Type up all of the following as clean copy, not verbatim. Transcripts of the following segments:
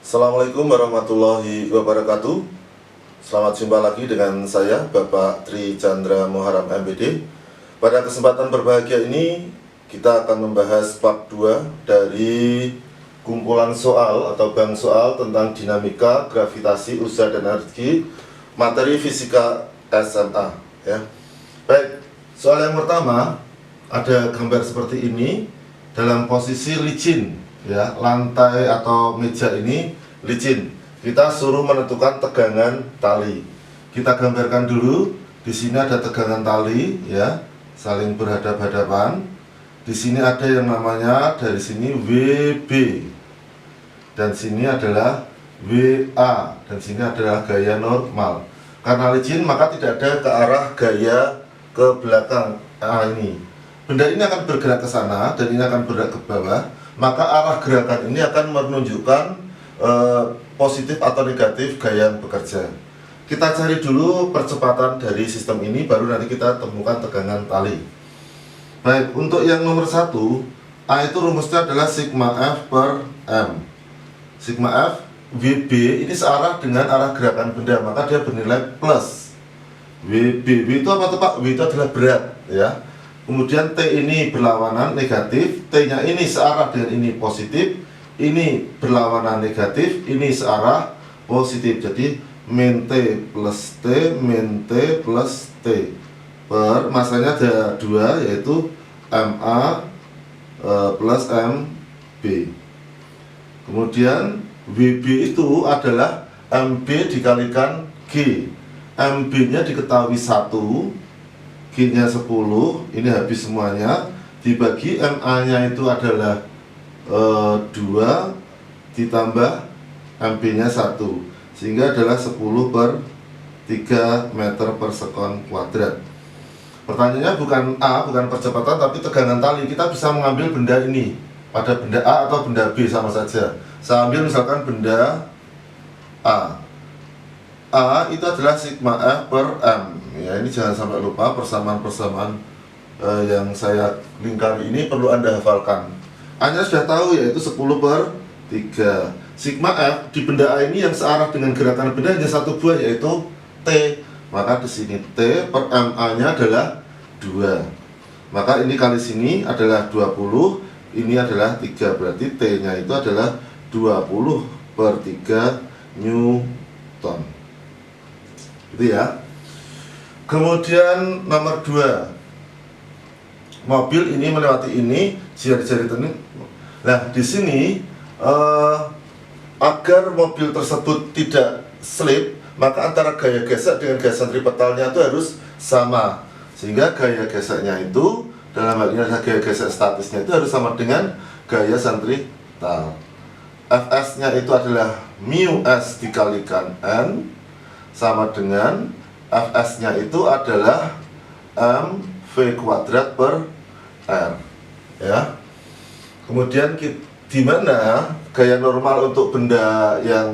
Assalamualaikum warahmatullahi wabarakatuh. Selamat jumpa lagi dengan saya Bapak Tri Chandra Muharam MPD. Pada kesempatan berbahagia ini kita akan membahas bab 2 dari kumpulan soal atau bank soal tentang dinamika, gravitasi, usaha dan energi materi fisika SMA ya. Baik, soal yang pertama ada gambar seperti ini dalam posisi licin ya, lantai atau meja ini licin. Kita suruh menentukan tegangan tali. Kita gambarkan dulu. Di sini ada tegangan tali ya, saling berhadap-hadapan. Di sini ada yang namanya dari sini WB. Dan sini adalah WA dan sini adalah gaya normal. Karena licin maka tidak ada ke arah gaya ke belakang ini. Benda ini akan bergerak ke sana dan ini akan bergerak ke bawah. Maka arah gerakan ini akan menunjukkan positif atau negatif gaya yang bekerja. Kita cari dulu percepatan dari sistem ini, baru nanti kita temukan tegangan tali. Baik, untuk yang nomor 1, A itu rumusnya adalah sigma F per M. Sigma F, WB ini searah dengan arah gerakan benda, maka dia bernilai plus. WB, W itu apa tuh Pak? W itu adalah berat ya. Kemudian T ini berlawanan negatif, T-nya ini searah dengan ini positif, ini berlawanan negatif, ini searah positif. Jadi min T plus T, min T plus T per masanya ada 2 yaitu MA plus MB. Kemudian WB itu adalah MB dikalikan G. MB nya diketahui 1, G nya 10, ini habis semuanya, dibagi MA nya itu adalah 2 ditambah MB nya 1, sehingga adalah 10 per 3 meter per sekon kuadrat. Pertanyaannya bukan A, bukan percepatan, tapi tegangan tali. Kita bisa mengambil benda ini pada benda A atau benda B sama saja. Saya ambil misalkan benda A. A itu adalah sigma F per M ya, ini jangan sampai lupa persamaan-persamaan yang saya lingkari ini perlu Anda hafalkan. Anda sudah tahu yaitu 10 per 3. Sigma F di benda A ini yang searah dengan gerakan benda hanya satu buah yaitu T. Maka di sini T per MA-nya adalah 2. Maka ini kali sini adalah 20, ini adalah 3. Berarti T-nya itu adalah 20 per 3 Newton. Gitu ya. Kemudian nomor 2. Mobil ini melewati ini, jari-jari ini. Nah, di sini agar mobil tersebut tidak slip, maka antara gaya gesek dengan gaya sentripetalnya itu harus sama. Sehingga gaya geseknya itu dalam hal ini adalah gaya gesek statisnya itu harus sama dengan gaya sentripetal. Fs-nya itu adalah mu s dikalikan n sama dengan Fs-nya itu adalah mv kuadrat per r ya. Kemudian di mana gaya normal untuk benda yang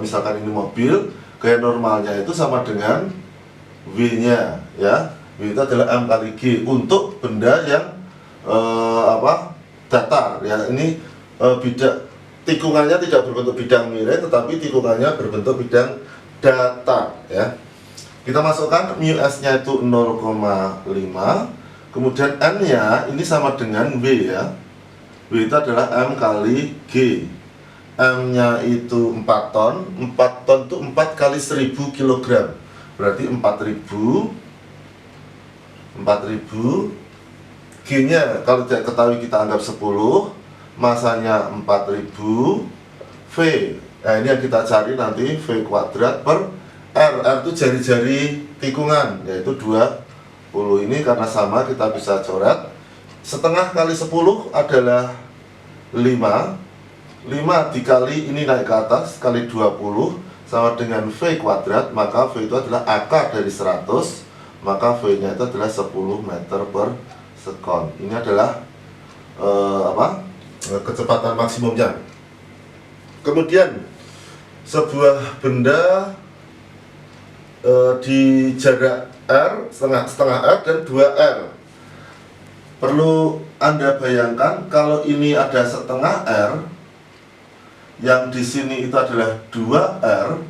misalkan ini mobil, gaya normalnya itu sama dengan V-nya ya. V itu adalah M kali G untuk benda yang datar ya. Ini tikungannya tidak berbentuk bidang miring, tetapi tikungannya berbentuk bidang datar ya. Kita masukkan mu s-nya itu 0,5, kemudian n-nya ini sama dengan W ya. W itu adalah M kali G. M-nya itu 4 ton. 4 ton itu 4 kali 1000 kg. Berarti 4000. G-nya kalau tidak ketahui kita anggap 10. Masanya 4000. V. Nah, ini yang kita cari nanti V kuadrat per R. R itu jari-jari tikungan, yaitu 20. Ini karena sama kita bisa coret. Setengah kali 10 adalah 5. 5 dikali ini naik ke atas kali 20 sama dengan V kuadrat, maka V itu adalah akar dari 100, maka V nya itu adalah 10 meter per sekon. Ini adalah kecepatan maksimumnya. Kemudian sebuah benda di jarak R, setengah R dan 2R. Perlu Anda bayangkan kalau ini ada setengah R, yang di sini itu adalah 2R,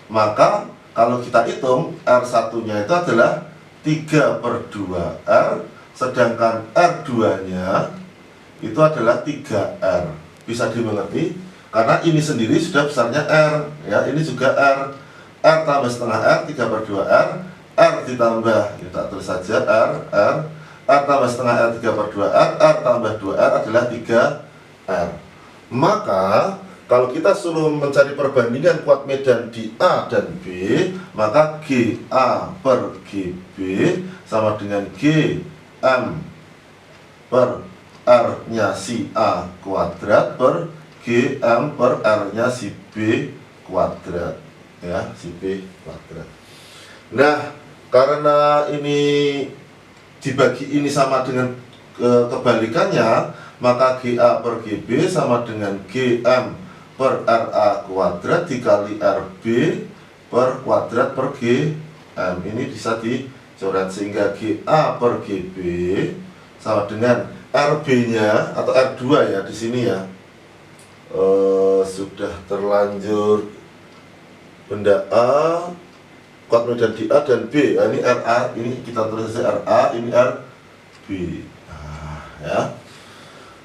maka kalau kita hitung R1-nya itu adalah 3/2R, sedangkan R2-nya itu adalah 3R. Bisa dimengerti? Karena ini sendiri sudah besarnya R, ya, ini juga R. R tambah setengah R, 3/2R, R ditambah, kita tulis saja R tambah setengah R, 3/2R, R tambah 2R adalah 3R. Maka kalau kita suruh mencari perbandingan kuat medan di A dan B, maka GA per GB sama dengan GM per R-nya si A kuadrat per GM per R-nya si B kuadrat, ya, si B kuadrat. Nah, karena ini dibagi ini sama dengan kebalikannya, maka GA per GB sama dengan GM per RA kuadrat dikali RB per kuadrat per GM. Ini bisa dicoret sehingga GA per GB sama dengan RB nya atau R2 ya di sini ya. Sudah terlanjur benda A, kuat medan di A dan B. Nah, ini RA, ini kita tulis saja RA, ini RB. Nah, ya.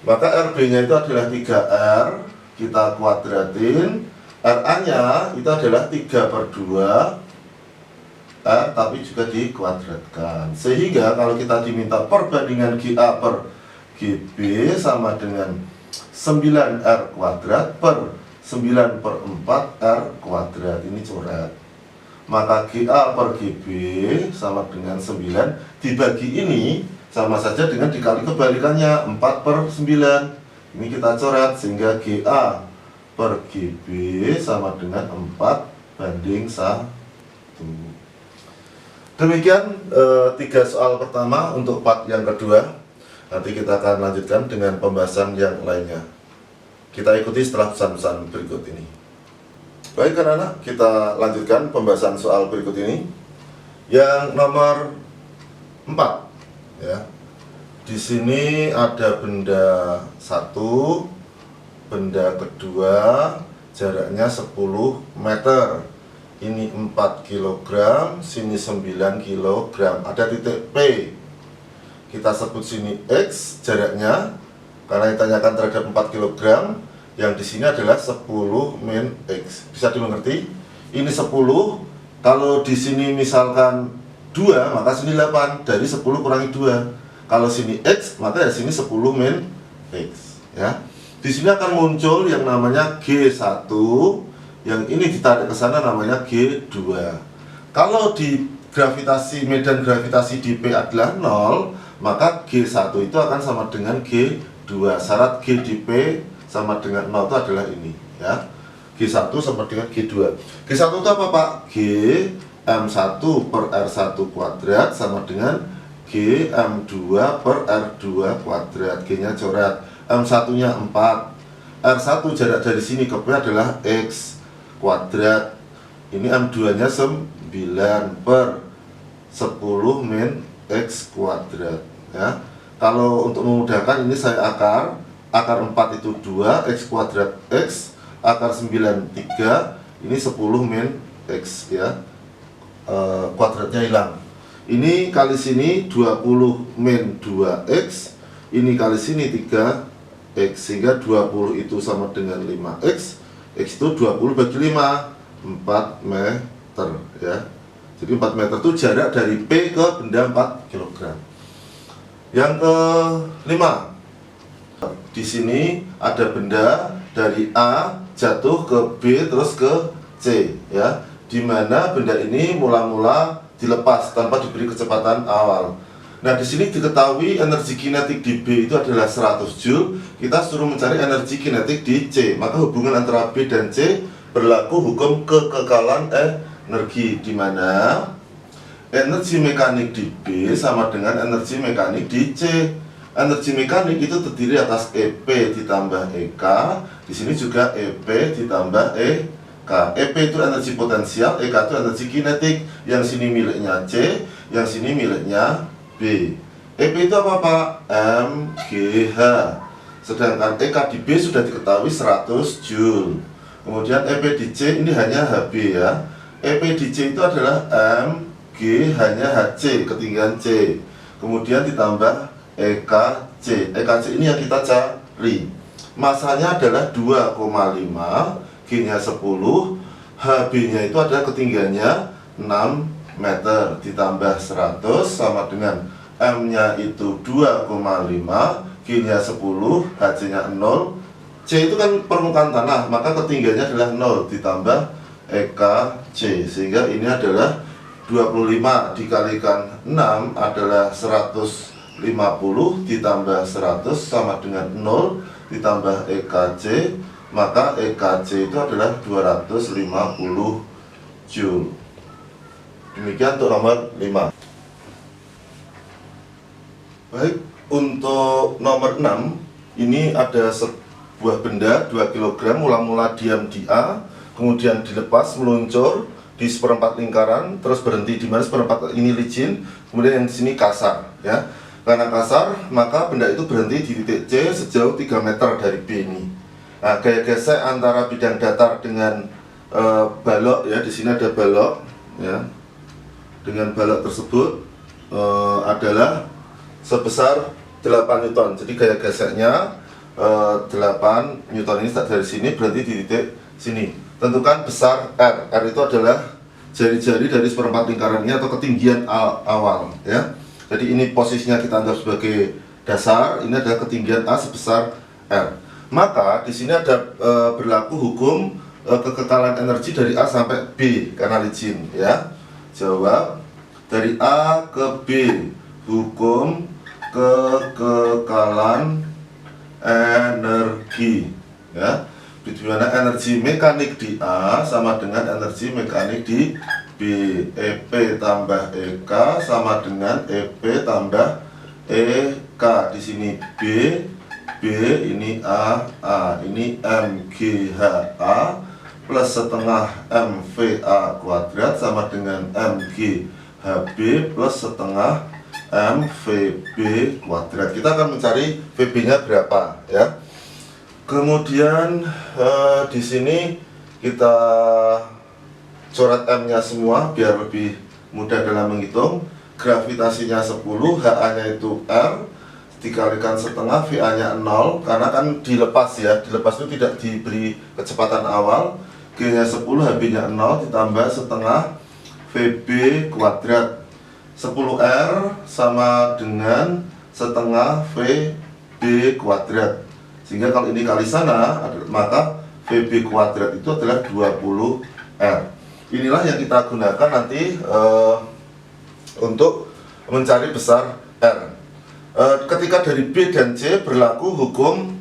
Maka RB nya itu adalah 3R, kita kuadratin. RA-nya itu adalah 3/2 R, tapi juga dikuadratkan. Sehingga kalau kita diminta perbandingan GA per GB sama dengan 9R kuadrat per 9/4 R kuadrat. Ini coret. Maka GA per GB sama dengan 9 dibagi ini sama saja dengan dikali kebalikannya 4/9. Ini kita coret sehingga GA per GB sama dengan 4/1. Demikian 3 soal pertama untuk part yang kedua. Nanti kita akan lanjutkan dengan pembahasan yang lainnya. Kita ikuti setelah pesan-pesan berikut ini. Baik anak-anak, kita lanjutkan pembahasan soal berikut ini. Yang nomor 4, ya. Di sini ada benda 1, benda kedua, jaraknya 10 meter. Ini 4 kg, sini 9 kg. Ada titik P. Kita sebut sini X jaraknya, karena ditanyakan terhadap 4 kg. Yang di sini adalah 10 min X. Bisa dimengerti? Ini 10. Kalau di sini misalkan 2, maka sini 8. Dari 10 kurangi 2. Kalau sini X, maka di sini 10 min X, ya. Di sini akan muncul yang namanya G1, yang ini ditarik ke sana namanya G2. Kalau di gravitasi, medan gravitasi di P adalah 0, maka G1 itu akan sama dengan G2. Syarat G di P sama dengan 0 itu adalah ini, ya. G1 sama dengan G2. G1 itu apa, Pak? G M1 per R1 kuadrat sama dengan G M2 per R2 kuadrat. G-nya coret. M1-nya 4. R1 jarak dari sini ke P adalah X kuadrat. Ini M2-nya 9 per 10 min X kuadrat, ya. Kalau untuk memudahkan ini saya akar 4 itu 2, X kuadrat X, akar 9 3, ini 10 min X, ya. Kuadratnya hilang. Ini kali sini 20 min 2X, ini kali sini 3X, sehingga 20 itu sama dengan 5X. X itu 20 bagi 5, 4 meter, ya. Jadi 4 meter itu jarak dari P ke benda 4 kg. Yang kelima, di sini ada benda dari A jatuh ke B terus ke C, ya. Dimana benda ini mula-mula dilepas tanpa diberi kecepatan awal. Nah, di sini diketahui energi kinetik di B itu adalah 100 Joule. Kita suruh mencari energi kinetik di C. Maka hubungan antara B dan C berlaku hukum kekekalan energi, di mana energi mekanik di B sama dengan energi mekanik di C. Energi mekanik itu terdiri atas EP ditambah EK. Di sini juga EP ditambah EK. EP itu energi potensial, EK itu energi kinetik. Yang sini miliknya C, yang sini miliknya B. EP itu apa, Pak? MGH. sedangkan EK di B sudah diketahui 100 Joule. Kemudian EP di C ini hanya HB ya. EP di C itu adalah M, G hanya HC, ketinggian C. Kemudian ditambah EKC. EKC ini yang kita cari. Masanya adalah 2,5, G-nya 10, HB-nya itu adalah ketinggiannya 6 meter ditambah 100 sama dengan M-nya itu 2,5, G-nya 10, HC-nya 0. C itu kan permukaan tanah, maka ketinggiannya adalah 0 ditambah EKC, sehingga ini adalah 25 dikalikan 6 adalah 150 ditambah 100 sama dengan 0 ditambah EKC, maka EKC itu adalah 250 Joule. Demikian untuk nomor 5. Baik, untuk nomor 6 ini ada sebuah benda 2 kg mula-mula diam di A, kemudian dilepas meluncur di seperempat lingkaran, terus berhenti di mana seperempat ini licin, kemudian yang di sini kasar ya. Karena kasar, maka benda itu berhenti di titik C sejauh 3 meter dari B ini. Nah, gaya gesek antara bidang datar dengan balok ya, di sini ada balok ya. Dengan balok tersebut adalah sebesar 8 Newton. Jadi gaya geseknya 8 Newton ini start dari sini berhenti di titik sini. Tentukan besar R. R itu adalah jari-jari dari seperempat lingkaran ini atau ketinggian awal ya. Jadi ini posisinya kita anggap sebagai dasar, ini adalah ketinggian A sebesar R. Maka di sini ada berlaku hukum kekekalan energi dari A sampai B karena licin ya. Jawab dari A ke B, hukum kekekalan energi ya. Di mana energi mekanik di A sama dengan energi mekanik di B. EP tambah EK sama dengan EP tambah EK. Di sini B, B ini A, ini MGHA plus setengah MVA kuadrat sama dengan MGHB plus setengah MVB kuadrat. Kita akan mencari VB nya berapa ya. Kemudian di sini kita coret M-nya semua biar lebih mudah dalam menghitung. Gravitasinya 10, HA-nya itu R, dikalikan setengah, VA-nya 0, karena kan dilepas ya. Dilepas itu tidak diberi kecepatan awal. G-nya 10, HB-nya 0, ditambah setengah VB kuadrat. 10R sama dengan setengah VB kuadrat. Sehingga kalau ini kali sana, maka VB kuadrat itu adalah 20R. Inilah yang kita gunakan nanti untuk mencari besar R. Ketika dari B dan C berlaku hukum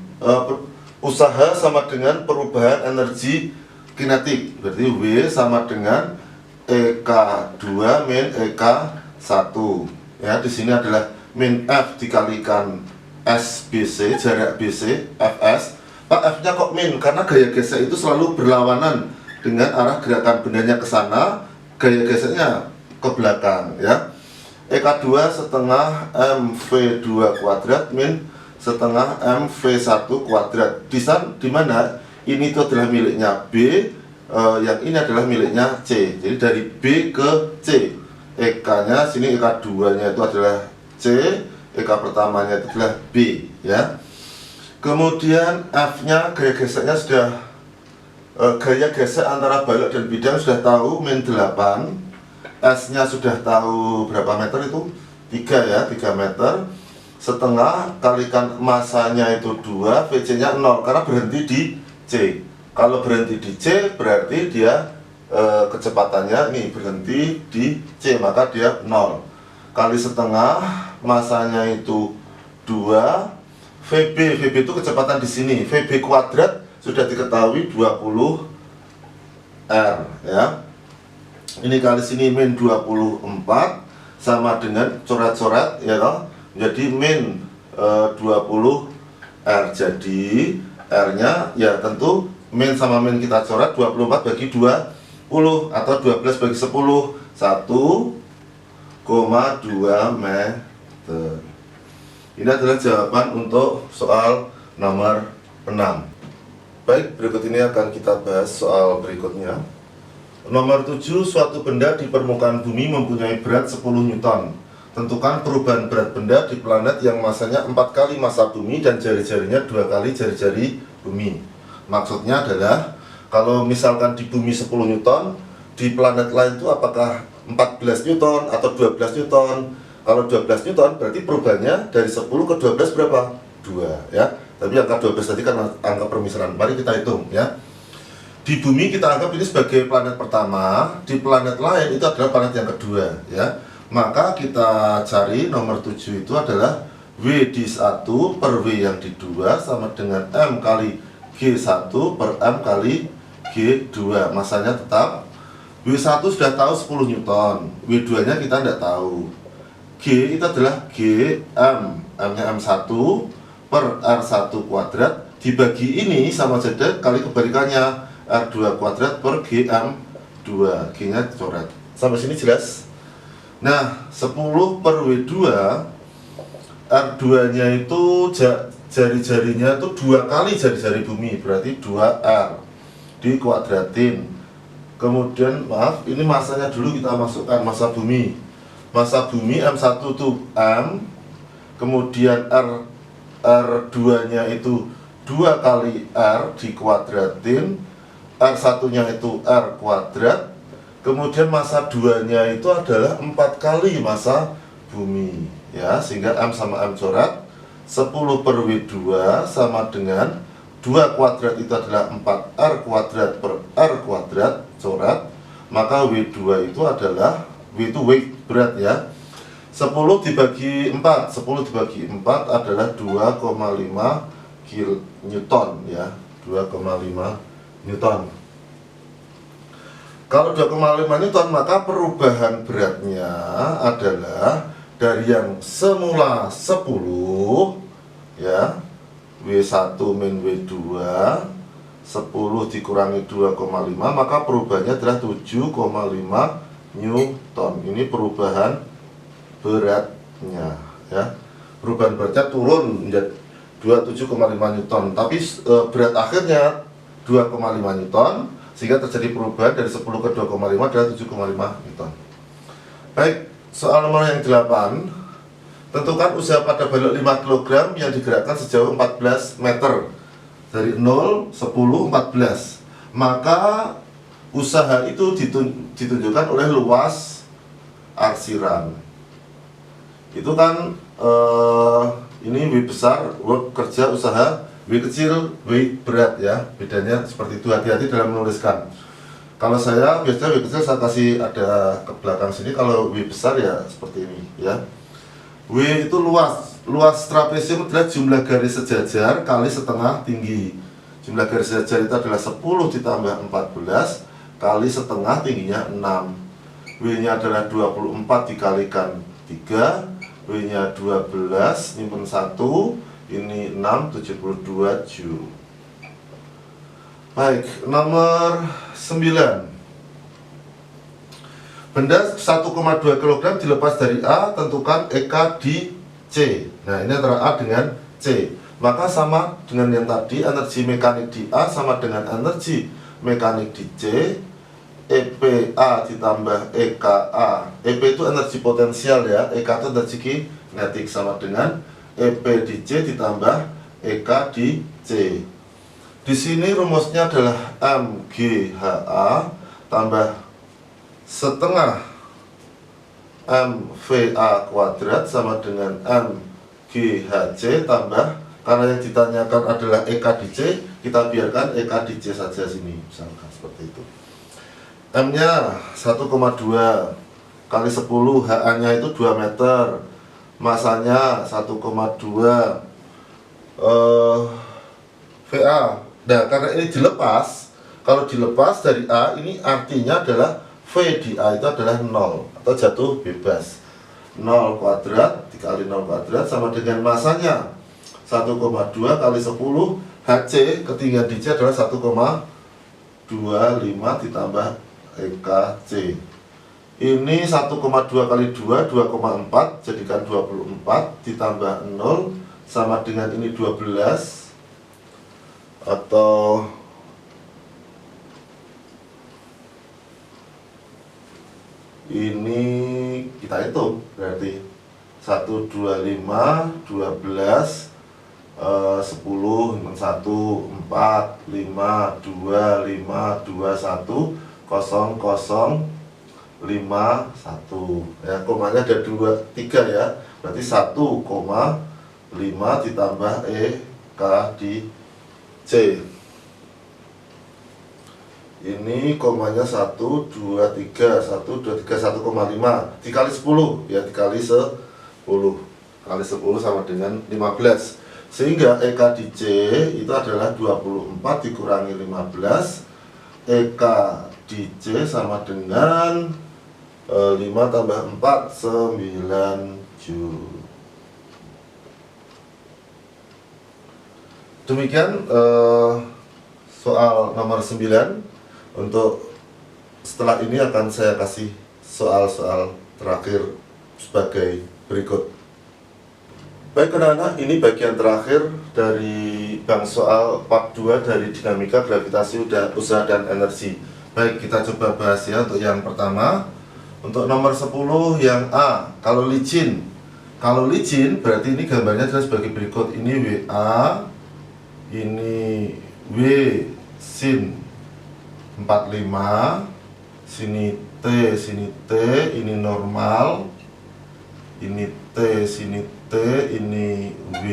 usaha sama dengan perubahan energi kinetik. Berarti W sama dengan EK2 min EK1. Ya, di sini adalah min F dikalikan SBC, jarak BC, Fs. Pak, F-nya kok min? Karena gaya gesek itu selalu berlawanan dengan arah gerakan bendanya ke sana, gaya geseknya ke belakang ya. EK2 setengah MV2 kuadrat min setengah MV1 kuadrat. Di mana ini itu adalah miliknya B, yang ini adalah miliknya C. Jadi dari B ke C. EK-nya sini EK2-nya itu adalah C, EK pertamanya itu adalah B ya. Kemudian F-nya gaya geseknya sudah gaya gesek antara balok dan bidang sudah tahu min 8. S-nya sudah tahu berapa meter itu? 3 ya, 3 meter. Setengah kalikan masanya itu 2, VC-nya 0 karena berhenti di C. Kalau berhenti di C berarti dia kecepatannya ini berhenti di C, maka dia 0. Kali setengah masanya itu 2, VB itu kecepatan di sini. VB kuadrat sudah diketahui 20 R ya. Ini kali sini min 24 sama dengan coret-coret ya toh. Jadi min 20 R. Jadi R-nya ya tentu min sama min kita coret 24 bagi 20 atau 12 bagi 10 1,2 meter. Ini adalah jawaban untuk soal nomor 6. Baik, berikut ini akan kita bahas soal berikutnya. Nomor 7, suatu benda di permukaan bumi mempunyai berat 10 Newton. Tentukan perubahan berat benda di planet yang masanya 4 kali massa bumi dan jari-jarinya 2 kali jari-jari bumi. Maksudnya adalah, kalau misalkan di bumi 10 Newton, di planet lain itu apakah 14 Newton atau 12 Newton? Kalau 12 Newton berarti perubahannya dari 10 ke 12 berapa? 2, ya. Tapi angka 12 tadi kan angka permisalan. Mari kita hitung, ya. Di bumi kita anggap ini sebagai planet pertama, di planet lain itu adalah planet yang kedua, ya. Maka kita cari nomor 7 itu adalah W di 1 per W yang di 2 sama dengan M kali G1 per M kali G2. Masanya tetap W1 sudah tahu 10 Newton, W2 nya kita tidak tahu. G itu adalah GM, M-nya M1 per R1 kuadrat, dibagi ini sama saja kali kebalikannya, R2 kuadrat per GM2, G-nya coret. Sampai sini jelas? Nah, 10 per W2, R2-nya itu jari-jarinya itu 2 kali jari-jari bumi, berarti 2R dikuadratin. Kemudian, maaf, ini masanya dulu kita masukkan, massa bumi. Massa bumi M1 itu M, kemudian R2-nya itu 2 kali R dikuadratin, R1-nya itu R kuadrat, kemudian massa 2-nya itu adalah 4 kali massa bumi, ya, sehingga M sama M coret. 10 per W2 sama dengan 2 kuadrat itu adalah 4R kuadrat per R kuadrat, coret. Maka W2 itu adalah, W itu weight, berat, ya. 10 dibagi 4, 10 dibagi 4 adalah 2,5 Newton, ya, 2,5 Newton. Kalau 2,5 Newton, maka perubahan beratnya adalah dari yang semula 10, ya, W1 min W2, 10 dikurangi 2,5, maka perubahannya adalah 7,5 Newton. Ini perubahan beratnya, ya. Perubahan beratnya turun menjadi 27,5 Newton, tapi berat akhirnya 2,5 Newton, sehingga terjadi perubahan dari 10 ke 2,5 adalah 7,5 Newton. Baik, soal nomor yang 8. Tentukan usaha pada balok 5 kg yang digerakkan sejauh 14 meter dari 0, 10, 14. Maka usaha itu ditunjukkan oleh luas arsiran. Itu kan ini W besar, work kerja usaha, W kecil, W berat, ya. Bedanya seperti itu, hati-hati dalam menuliskan. Kalau saya biasanya W kecil saya kasih ada ke belakang sini, kalau W besar ya seperti ini, ya. W itu luas trapesium adalah jumlah garis sejajar kali setengah tinggi. Jumlah garis sejajar itu adalah 10 ditambah 14 kali setengah, tingginya 6. W-nya adalah 24 dikalikan 3, W-nya 12, nyimpen 1, ini 6, 72 Joule. Baik, nomor 9. Benda 1,2 kg dilepas dari A, tentukan EK di C. Nah, ini antara A dengan C. Maka sama dengan yang tadi, energi mekanik di A sama dengan energi mekanik di C. EPA ditambah EKA. EP itu energi potensial, ya. EK itu energi kinetik, sama dengan EP di C ditambah EK di C. Di sini rumusnya adalah MGHA tambah setengah MVA kuadrat sama dengan MGHC tambah, karena yang ditanyakan adalah EK di C, kita biarkan EK di C saja sini, misalkan seperti itu. M-nya 1,2 kali 10, HA-nya itu 2 meter, masanya 1,2 VA. Nah, karena ini dilepas, kalau dilepas dari A, ini artinya adalah V di A itu adalah 0 atau jatuh bebas. 0 kuadrat dikali 0 kuadrat sama dengan masanya 1,2 kali 10, HC ketinggian di C adalah 1,25 ditambah EKC. Ini 1,2 kali 2, 2,4, jadikan 24 ditambah 0 sama dengan ini 12 atau ini kita hitung berarti 1, 2, 5, 12, 10, 1, 4, 5, 2, 5, 2, 1, 0, 0, 5, 1 ya, komanya ada 2, 3 ya, berarti 1,5 ditambah K di C. Ini komanya 1, 2, 3, 1, 2, 3, 1,5 dikali 10 ya, dikali 10 kali 10 sama dengan 15, sehingga EK di C itu adalah 24 dikurangi 15. EK di C sama dengan 5 tambah 4, 9 Joule. Demikian soal nomor 9. Untuk setelah ini akan saya kasih soal-soal terakhir sebagai berikut. Baik anak-anak, ini bagian terakhir dari bank soal part 2 dari dinamika gravitasi usaha dan energi. Baik, kita coba bahas ya untuk yang pertama. Untuk nomor 10 yang A, kalau licin berarti ini gambarnya adalah sebagai berikut. Ini WA, ini W sin 45, sini T, ini normal, ini T, sini T, ini W,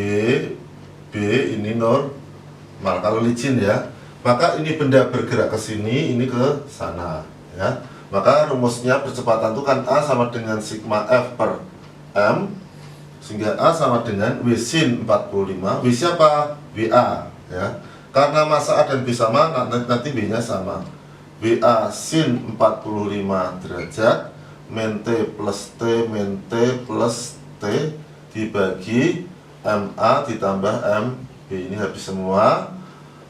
B, ini normal. Kalau licin ya, maka ini benda bergerak ke sini, ini ke sana ya. Maka rumusnya percepatan itu kan A sama dengan sigma F per M, sehingga A sama dengan W sin 45. W siapa? WA ya. Karena massa A dan B sama, nanti B nya sama. WA sin 45 derajat min T plus T min T plus T dibagi MA ditambah MB. Ini habis semua.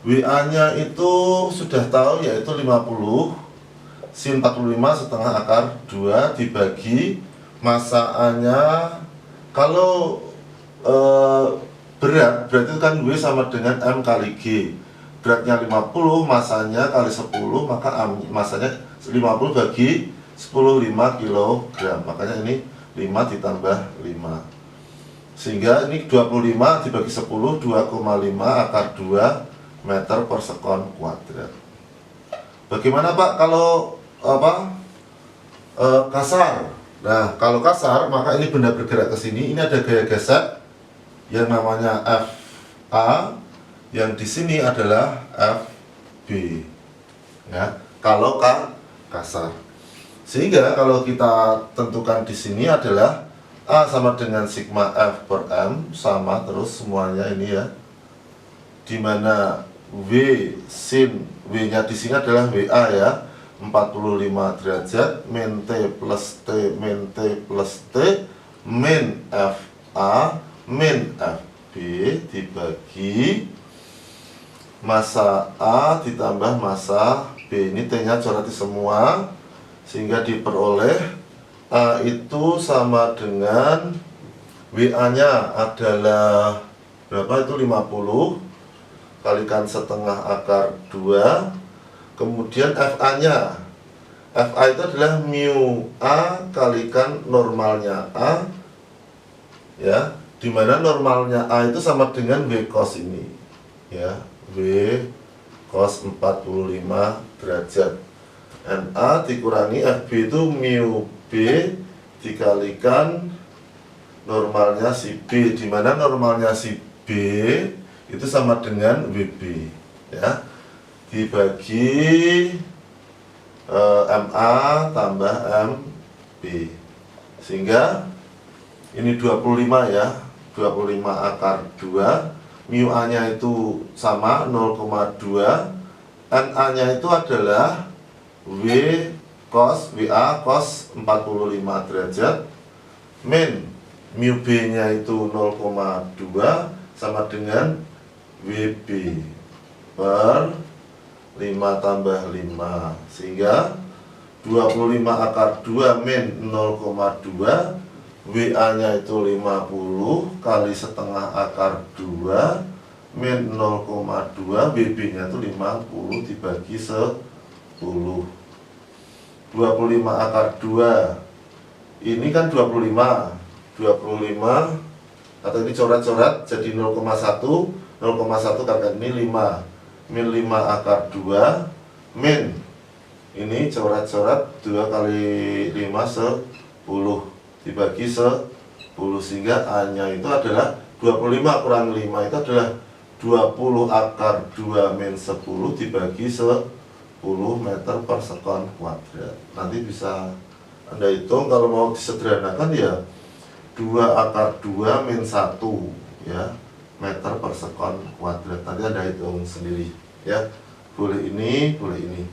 WA nya itu sudah tahu, yaitu 50 sin 45 setengah akar 2 dibagi massa A nya. Kalau berat berarti kan W sama dengan M kali G. Beratnya 50, masanya kali 10, maka masanya 50 bagi 10, 5 kg. Makanya ini 5 ditambah 5, sehingga ini 25 dibagi 10, 2,5 akar 2 meter per sekon kuadrat. Bagaimana Pak kalau kasar? Nah, kalau kasar maka ini benda bergerak ke sini, ini ada gaya gesek yang namanya FA, yang di sini adalah FB ya, kalau kasar. Sehingga kalau kita tentukan di sini adalah A sama dengan sigma F per M, sama terus semuanya ini ya, dimana W sin W nya di sini adalah WA ya, 45 derajat min T plus T min T plus T min FA min FB dibagi massa A ditambah massa B. Ini T nya corati semua, sehingga diperoleh A itu sama dengan WA nya adalah berapa, itu 50 kalikan setengah akar 2, kemudian FA nya, FA itu adalah mu A kalikan normalnya A ya, dimana normalnya A itu sama dengan W cos ini ya, W cos 45 derajat. NA dikurangi FB itu mu B dikalikan normalnya si B, dimana normalnya si B itu sama dengan WB ya, dibagi MA tambah MB, sehingga ini 25 ya, 25 akar 2, mu A nya itu sama 0,2, NA nya itu adalah W cos WA cos 45 derajat min mu B nya itu 0,2 sama dengan WB per 5 tambah 5, sehingga 25 akar 2 min 0,2, WA nya itu 50 kali setengah akar 2 min 0,2, WB nya itu 50 dibagi 10. 25 akar 2 ini kan 25 atau ini coret-coret jadi 0,1 kali ini 5 min 5 akar 2 min ini coret-coret 2 kali 5 10 dibagi 10 sehingga A nya itu adalah 25 kurang 5 itu adalah 20 akar 2 min 10 dibagi 10 meter per sekon kuadrat. Nanti bisa Anda hitung, kalau mau disederhanakan ya 2 akar 2 min 1 ya meter per sekon kuadrat. Nanti Anda hitung sendiri ya. Boleh ini, boleh ini.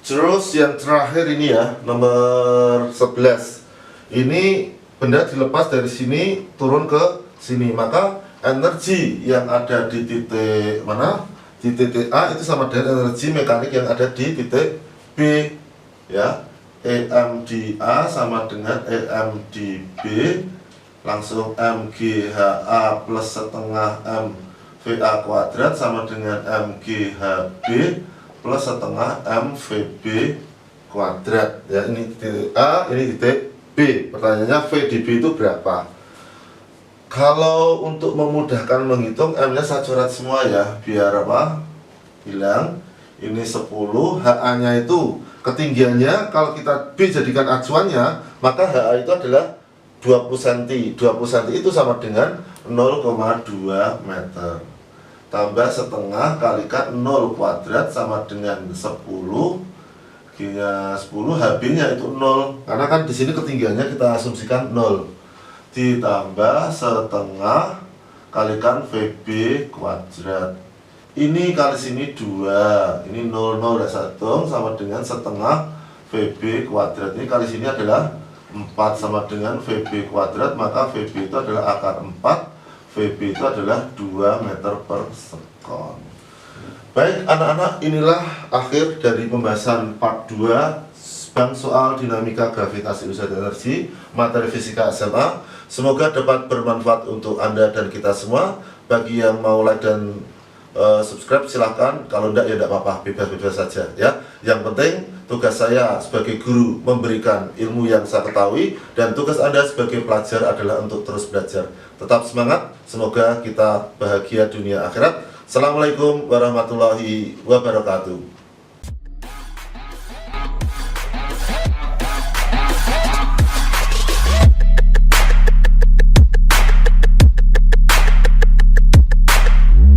Terus yang terakhir ini ya, nomor 11. Ini benda dilepas dari sini turun ke sini, maka energi yang ada di titik mana? Di titik A itu sama dengan energi mekanik yang ada di titik B ya. EM di A sama dengan EM di B, langsung MGHA plus setengah MVA kuadrat sama dengan MGHB plus setengah MVB kuadrat ya. Ini titik A, ini titik B. Pertanyaannya V di B itu berapa? Kalau untuk memudahkan menghitung, M nya saya coret semua ya, biar apa? Bilang ini 10, HA nya itu ketinggiannya, kalau kita B jadikan acuannya, maka HA itu adalah 20 cm. 20 cm itu sama dengan 0,2 meter. Tambah setengah kalikan 0 kuadrat sama dengan 10. G-nya 10, HB-nya itu 0. Karena kan di sini ketinggiannya kita asumsikan 0. Ditambah setengah kalikan VB kuadrat. Ini kali sini 2. Ini 0, 0 dan 1 sama dengan setengah VB kuadrat. Ini kali sini adalah 4 sama dengan VB kuadrat, maka VB itu adalah akar 4, VB itu adalah 2 meter per sekon. Baik anak-anak, inilah akhir dari pembahasan part 2 bang soal dinamika gravitasi usaha dan energi materi fisika SMA. Semoga dapat bermanfaat untuk Anda dan kita semua. Bagi yang mau like dan subscribe silahkan, kalau enggak ya enggak apa-apa, bebas-bebas saja ya. Yang penting tugas saya sebagai guru memberikan ilmu yang saya ketahui, dan tugas Anda sebagai pelajar adalah untuk terus belajar. Tetap semangat, semoga kita bahagia dunia akhirat. Assalamualaikum warahmatullahi wabarakatuh.